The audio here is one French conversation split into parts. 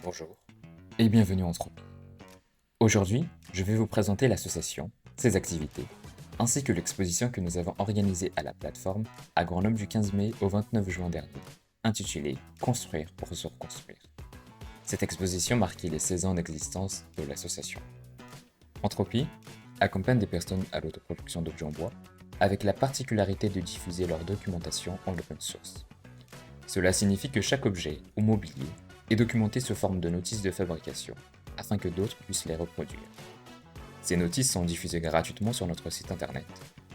Bonjour et bienvenue en Anthropie. Aujourd'hui, je vais vous présenter l'association, ses activités, ainsi que l'exposition que nous avons organisée à la plateforme à Grenoble du 15 mai au 29 juin dernier, intitulée Construire pour se reconstruire. Cette exposition marquait les 16 ans d'existence de l'association. Anthropie accompagne des personnes à l'autoproduction d'objets en bois, avec la particularité de diffuser leur documentation en open source. Cela signifie que chaque objet ou mobilier est documenté sous forme de notices de fabrication, afin que d'autres puissent les reproduire. Ces notices sont diffusées gratuitement sur notre site internet,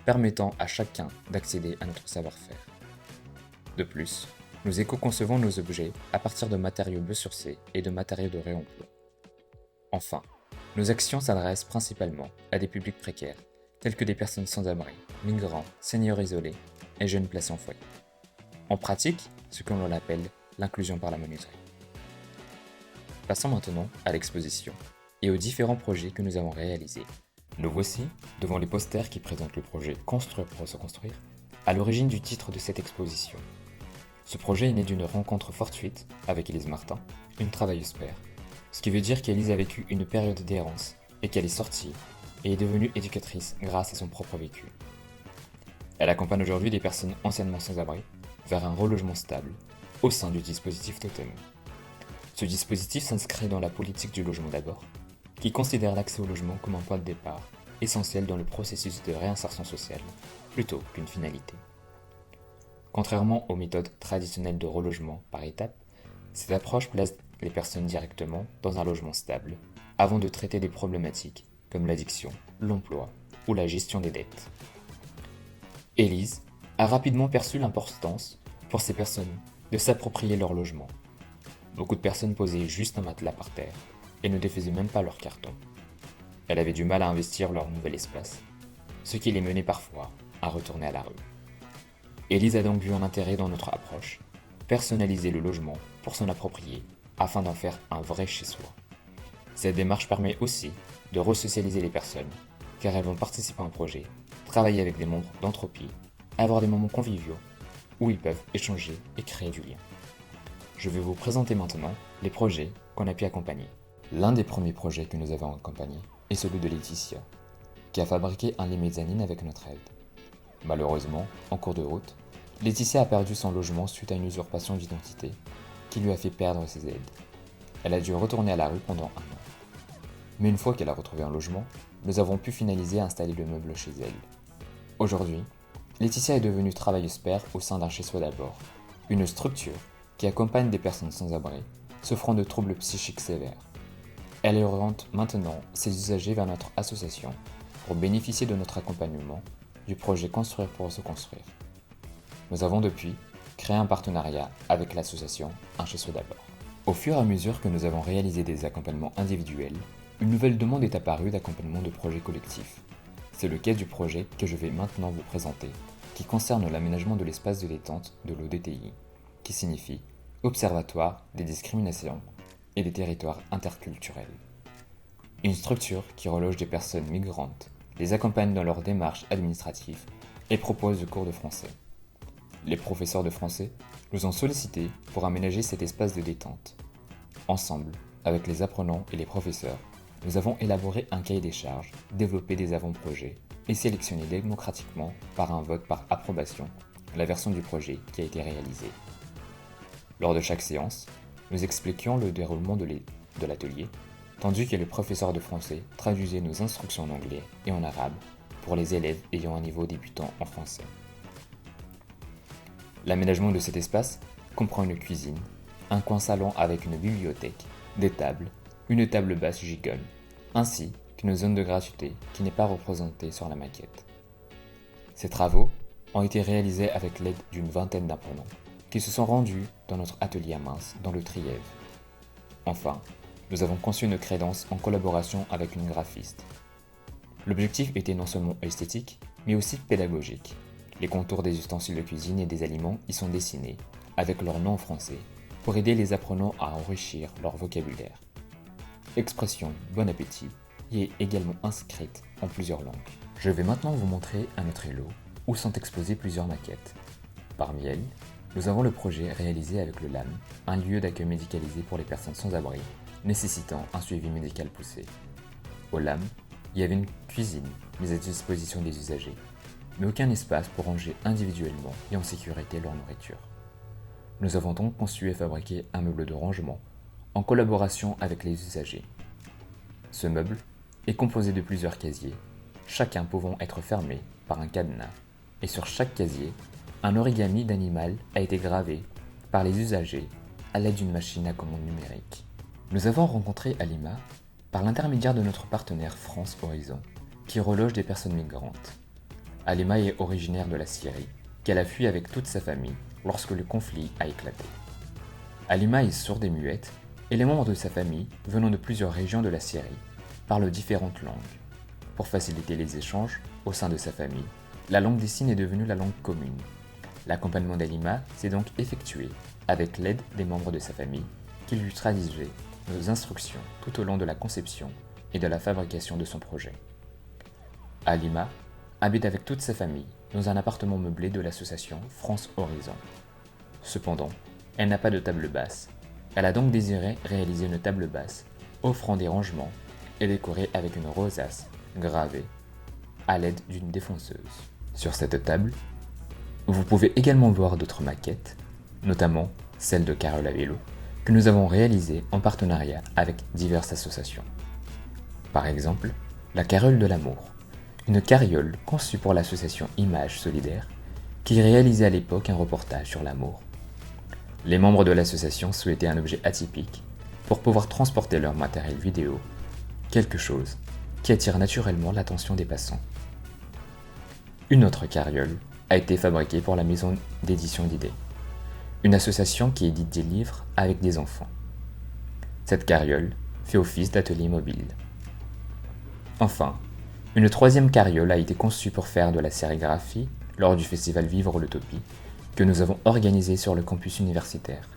permettant à chacun d'accéder à notre savoir-faire. De plus, nous éco-concevons nos objets à partir de matériaux biosourcés et de matériaux de réemploi. Enfin, nos actions s'adressent principalement à des publics précaires, tels que des personnes sans abri, migrants, seniors isolés et jeunes placés en foyer. En pratique, ce que l'on appelle l'inclusion par la menuiserie. Passons maintenant à l'exposition et aux différents projets que nous avons réalisés. Nous voici devant les posters qui présentent le projet Construire pour se construire, à l'origine du titre de cette exposition. Ce projet est né d'une rencontre fortuite avec Élise Martin, une travailleuse pair, ce qui veut dire qu'Élise a vécu une période d'errance et qu'elle est sortie et est devenue éducatrice grâce à son propre vécu. Elle accompagne aujourd'hui des personnes anciennement sans abri vers un relogement stable au sein du dispositif Totem. Ce dispositif s'inscrit dans la politique du logement d'abord, qui considère l'accès au logement comme un point de départ essentiel dans le processus de réinsertion sociale, plutôt qu'une finalité. Contrairement aux méthodes traditionnelles de relogement par étapes, cette approche place les personnes directement dans un logement stable, avant de traiter des problématiques comme l'addiction, l'emploi ou la gestion des dettes. Élise a rapidement perçu l'importance pour ces personnes de s'approprier leur logement. Beaucoup de personnes posaient juste un matelas par terre et ne défaisaient même pas leur carton. Elle avait du mal à investir leur nouvel espace, ce qui les menait parfois à retourner à la rue. Élise a donc vu un intérêt dans notre approche, personnaliser le logement pour s'en approprier afin d'en faire un vrai chez-soi. Cette démarche permet aussi de resocialiser les personnes, car elles vont participer à un projet, travailler avec des membres d'Anthropie, avoir des moments conviviaux où ils peuvent échanger et créer du lien. Je vais vous présenter maintenant les projets qu'on a pu accompagner. L'un des premiers projets que nous avons accompagnés est celui de Laetitia, qui a fabriqué un lit mezzanine avec notre aide. Malheureusement, en cours de route, Laetitia a perdu son logement suite à une usurpation d'identité qui lui a fait perdre ses aides. Elle a dû retourner à la rue pendant un an. Mais une fois qu'elle a retrouvé un logement, nous avons pu finaliser et installer le meuble chez elle. Aujourd'hui, Laetitia est devenue travailleuse pair au sein d'un chez-soi d'abord, une structure qui accompagne des personnes sans abri, souffrant de troubles psychiques sévères. Elle oriente maintenant ses usagers vers notre association pour bénéficier de notre accompagnement du projet Construire pour se construire. Nous avons depuis créé un partenariat avec l'association Un chez soi d'abord. Au fur et à mesure que nous avons réalisé des accompagnements individuels, une nouvelle demande est apparue d'accompagnement de projets collectifs. C'est le cas du projet que je vais maintenant vous présenter, qui concerne l'aménagement de l'espace de détente de l'ODTI, qui signifie Observatoire des discriminations et des territoires interculturels. Une structure qui reloge des personnes migrantes, les accompagne dans leurs démarches administratives et propose des cours de français. Les professeurs de français nous ont sollicité pour aménager cet espace de détente. Ensemble, avec les apprenants et les professeurs, nous avons élaboré un cahier des charges, développé des avant-projets et sélectionné démocratiquement par un vote par approbation la version du projet qui a été réalisée. Lors de chaque séance, nous expliquions le déroulement de l'atelier, tandis que le professeur de français traduisait nos instructions en anglais et en arabe pour les élèves ayant un niveau débutant en français. L'aménagement de cet espace comprend une cuisine, un coin salon avec une bibliothèque, des tables, une table basse gigonne, ainsi qu'une zone de gratuité qui n'est pas représentée sur la maquette. Ces travaux ont été réalisés avec l'aide d'une vingtaine d'apprenants qui se sont rendus dans notre atelier à Mince, dans le Trièves. Enfin, nous avons conçu une crédence en collaboration avec une graphiste. L'objectif était non seulement esthétique, mais aussi pédagogique. Les contours des ustensiles de cuisine et des aliments y sont dessinés, avec leur nom en français, pour aider les apprenants à enrichir leur vocabulaire. L'expression bon appétit y est également inscrite en plusieurs langues. Je vais maintenant vous montrer un autre lot où sont exposées plusieurs maquettes. Parmi elles, Nous avons le projet réalisé avec le LAM, un lieu d'accueil médicalisé pour les personnes sans abri, nécessitant un suivi médical poussé. Au LAM, il y avait une cuisine mise à disposition des usagers, mais aucun espace pour ranger individuellement et en sécurité leur nourriture. Nous avons donc conçu et fabriqué un meuble de rangement en collaboration avec les usagers. Ce meuble est composé de plusieurs casiers, chacun pouvant être fermé par un cadenas, et sur chaque casier, un origami d'animal a été gravé par les usagers à l'aide d'une machine à commande numérique. Nous avons rencontré Halima par l'intermédiaire de notre partenaire France Horizon, qui reloge des personnes migrantes. Halima est originaire de la Syrie, qu'elle a fui avec toute sa famille lorsque le conflit a éclaté. Halima est sourde et muette, et les membres de sa famille, venant de plusieurs régions de la Syrie, parlent différentes langues. Pour faciliter les échanges au sein de sa famille, la langue des signes est devenue la langue commune. L'accompagnement d'Halima s'est donc effectué avec l'aide des membres de sa famille qui lui traduisaient nos instructions tout au long de la conception et de la fabrication de son projet. Halima habite avec toute sa famille dans un appartement meublé de l'association France Horizon. Cependant, elle n'a pas de table basse. Elle a donc désiré réaliser une table basse, offrant des rangements et décorée avec une rosace gravée à l'aide d'une défonceuse. Sur cette table, vous pouvez également voir d'autres maquettes, notamment celle de Carole à vélo, que nous avons réalisée en partenariat avec diverses associations. Par exemple, la Carole de l'amour, une carriole conçue pour l'association Images Solidaires, qui réalisait à l'époque un reportage sur l'amour. Les membres de l'association souhaitaient un objet atypique pour pouvoir transporter leur matériel vidéo, quelque chose qui attire naturellement l'attention des passants. Une autre carriole a été fabriquée pour la maison d'édition d'idées, une association qui édite des livres avec des enfants. Cette carriole fait office d'atelier mobile. Enfin, une troisième carriole a été conçue pour faire de la sérigraphie lors du festival Vivre l'Utopie que nous avons organisé sur le campus universitaire.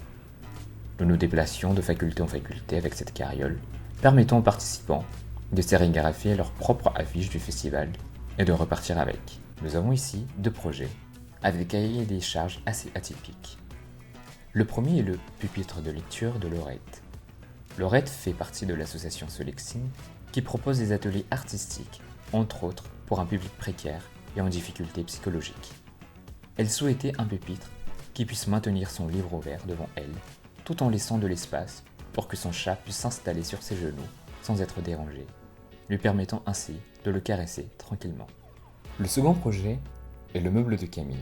Nous nous déplacions de faculté en faculté avec cette carriole, permettant aux participants de sérigraphier leur propre affiche du festival et de repartir avec. Nous avons ici deux projets avec des cahiers des charges assez atypiques. Le premier est le pupitre de lecture de Laurette. Laurette fait partie de l'association Solexine qui propose des ateliers artistiques, entre autres pour un public précaire et en difficulté psychologique. Elle souhaitait un pupitre qui puisse maintenir son livre ouvert devant elle, tout en laissant de l'espace pour que son chat puisse s'installer sur ses genoux sans être dérangé, lui permettant ainsi de le caresser tranquillement. Le second projet est le meuble de Camille.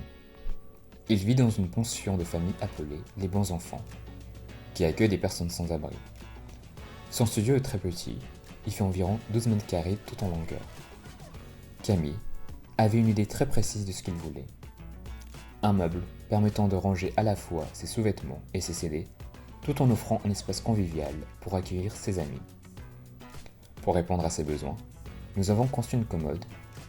Il vit dans une pension de famille appelée Les Bons Enfants, qui accueille des personnes sans abri. Son studio est très petit, il fait environ 12 mètres carrés tout en longueur. Camille avait une idée très précise de ce qu'il voulait. Un meuble permettant de ranger à la fois ses sous-vêtements et ses CD, tout en offrant un espace convivial pour accueillir ses amis. Pour répondre à ses besoins, nous avons conçu une commode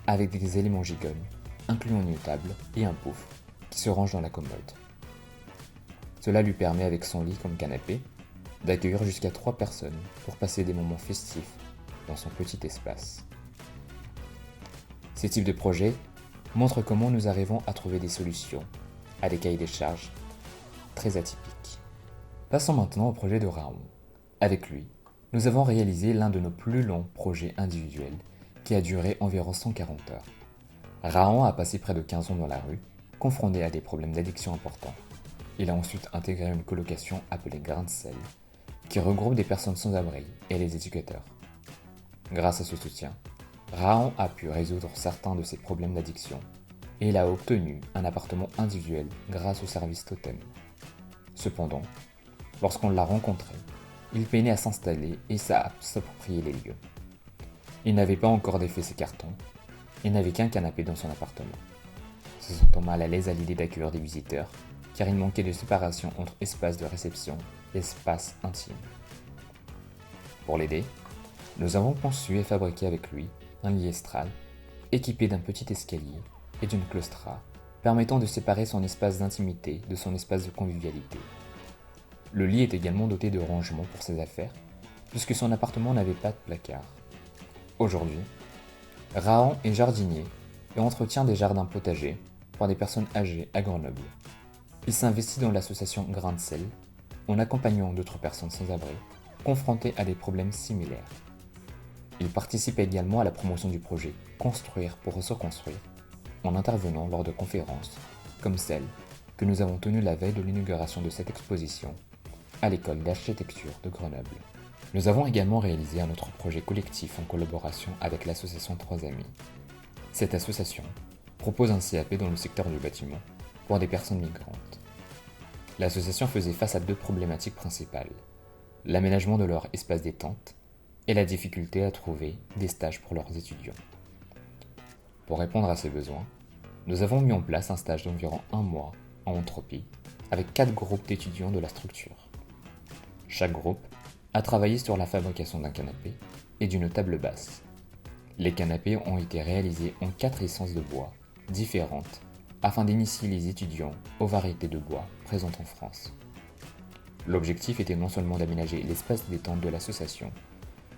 avec des éléments gigone, incluant une table et un pouf qui se range dans la commode. Cela lui permet, avec son lit comme canapé, d'accueillir jusqu'à 3 personnes pour passer des moments festifs dans son petit espace. Ces types de projets montrent comment nous arrivons à trouver des solutions à des cahiers des charges très atypiques. Passons maintenant au projet de Raon. Avec lui, nous avons réalisé l'un de nos plus longs projets individuels qui a duré environ 140 heures. Raon a passé près de 15 ans dans la rue, confronté à des problèmes d'addiction importants. Il a ensuite intégré une colocation appelée Grain de Sel, qui regroupe des personnes sans abri et les éducateurs. Grâce à ce soutien, Raon a pu résoudre certains de ses problèmes d'addiction et il a obtenu un appartement individuel grâce au service Totem. Cependant, lorsqu'on l'a rencontré, il peinait à s'installer et à s'approprier les lieux. Il n'avait pas encore défait ses cartons et n'avait qu'un canapé dans son appartement. Se sentant mal à l'aise à l'idée d'accueillir des visiteurs, car il manquait de séparation entre espace de réception et espace intime. Pour l'aider, nous avons conçu et fabriqué avec lui un lit estral, équipé d'un petit escalier et d'une claustra, permettant de séparer son espace d'intimité de son espace de convivialité. Le lit est également doté de rangements pour ses affaires, puisque son appartement n'avait pas de placard. Aujourd'hui, Raon est jardinier et entretient des jardins potagers pour des personnes âgées à Grenoble. Il s'investit dans l'association Grain de Sel, en accompagnant d'autres personnes sans abri, confrontées à des problèmes similaires. Il participe également à la promotion du projet Construire pour se construire, en intervenant lors de conférences, comme celle que nous avons tenue la veille de l'inauguration de cette exposition à l'école d'architecture de Grenoble. Nous avons également réalisé un autre projet collectif en collaboration avec l'association 3 Amis. Cette association propose un CAP dans le secteur du bâtiment pour des personnes migrantes. L'association faisait face à deux problématiques principales: l'aménagement de leur espace détente et la difficulté à trouver des stages pour leurs étudiants. Pour répondre à ces besoins, nous avons mis en place un stage d'environ 1 mois en Entropie avec 4 groupes d'étudiants de la structure. Chaque groupe a travaillé sur la fabrication d'un canapé et d'une table basse. Les canapés ont été réalisés en 4 essences de bois différentes afin d'initier les étudiants aux variétés de bois présentes en France. L'objectif était non seulement d'aménager l'espace détente de l'association,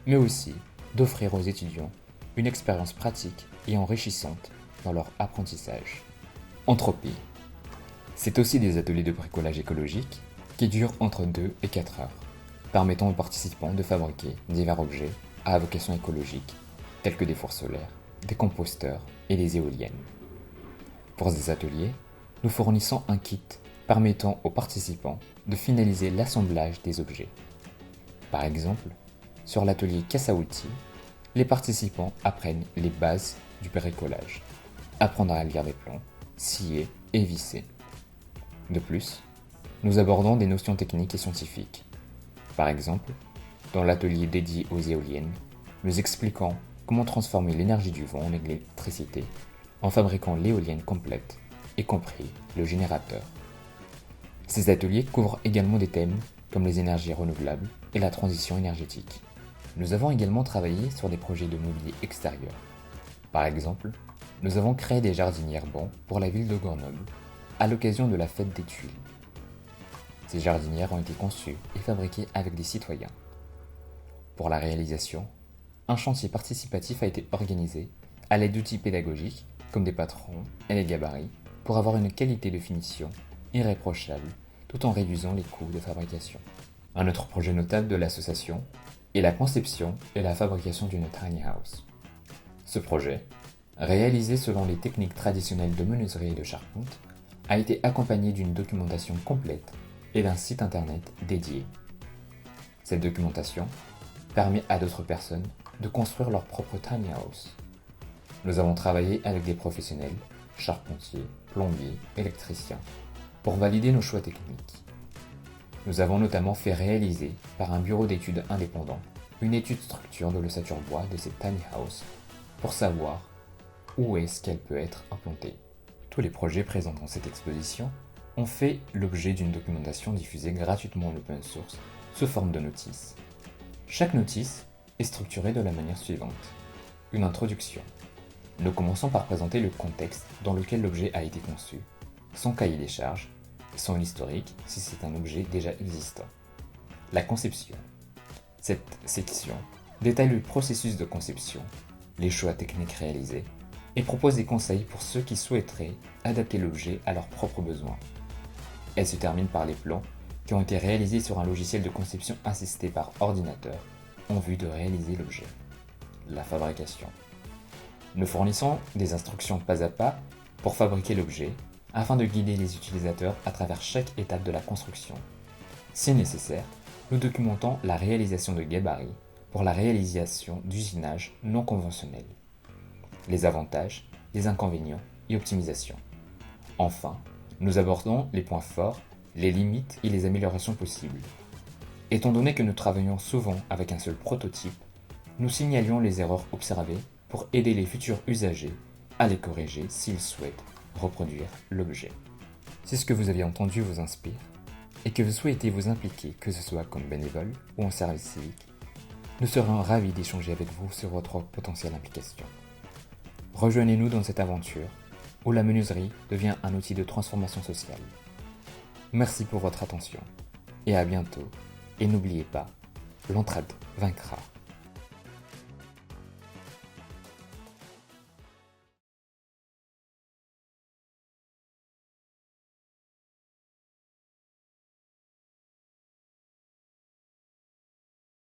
mais aussi d'offrir aux étudiants une expérience pratique et enrichissante dans leur apprentissage. Entropie. C'est aussi des ateliers de bricolage écologique qui durent entre 2 et 4 heures, permettant aux participants de fabriquer divers objets à vocation écologique, tels que des fours solaires, des composteurs et des éoliennes. Pour ces ateliers, nous fournissons un kit permettant aux participants de finaliser l'assemblage des objets. Par exemple, sur l'atelier casse à outils, les participants apprennent les bases du bricolage, apprendre à lire des plans, scier et visser. De plus, nous abordons des notions techniques et scientifiques. Par exemple, dans l'atelier dédié aux éoliennes, nous expliquons comment transformer l'énergie du vent en électricité en fabriquant l'éolienne complète, y compris le générateur. Ces ateliers couvrent également des thèmes comme les énergies renouvelables et la transition énergétique. Nous avons également travaillé sur des projets de mobilier extérieur. Par exemple, nous avons créé des jardinières bancs pour la ville de Grenoble à l'occasion de la fête des Tuiles. Ces jardinières ont été conçues et fabriquées avec des citoyens. Pour la réalisation, un chantier participatif a été organisé à l'aide d'outils pédagogiques comme des patrons et des gabarits pour avoir une qualité de finition irréprochable tout en réduisant les coûts de fabrication. Un autre projet notable de l'association est la conception et la fabrication d'une tiny house. Ce projet, réalisé selon les techniques traditionnelles de menuiserie et de charpente, a été accompagné d'une documentation complète et d'un site internet dédié. Cette documentation permet à d'autres personnes de construire leur propre tiny house. Nous avons travaillé avec des professionnels, charpentiers, plombiers, électriciens, pour valider nos choix techniques. Nous avons notamment fait réaliser par un bureau d'études indépendant une étude structure de l'ossature bois de cette tiny house pour savoir où est-ce qu'elle peut être implantée. Tous les projets présents dans cette exposition ont fait l'objet d'une documentation diffusée gratuitement en open source sous forme de notices. Chaque notice est structurée de la manière suivante. Une introduction. Nous commençons par présenter le contexte dans lequel l'objet a été conçu, son cahier des charges, son historique si c'est un objet déjà existant. La conception. Cette section détaille le processus de conception, les choix techniques réalisés et propose des conseils pour ceux qui souhaiteraient adapter l'objet à leurs propres besoins. Elle se termine par les plans qui ont été réalisés sur un logiciel de conception assisté par ordinateur en vue de réaliser l'objet. La fabrication. Nous fournissons des instructions pas à pas pour fabriquer l'objet afin de guider les utilisateurs à travers chaque étape de la construction. Si nécessaire, nous documentons la réalisation de gabarits pour la réalisation d'usinage non conventionnel, les avantages, les inconvénients et optimisations. Enfin, nous abordons les points forts, les limites et les améliorations possibles. Étant donné que nous travaillons souvent avec un seul prototype, nous signalions les erreurs observées pour aider les futurs usagers à les corriger s'ils souhaitent reproduire l'objet. Si ce que vous avez entendu vous inspire et que vous souhaitez vous impliquer, que ce soit comme bénévole ou en service civique, nous serons ravis d'échanger avec vous sur votre potentielle implication. Rejoignez-nous dans cette aventure où la menuiserie devient un outil de transformation sociale. Merci pour votre attention et à bientôt. Et n'oubliez pas, l'entraide vaincra.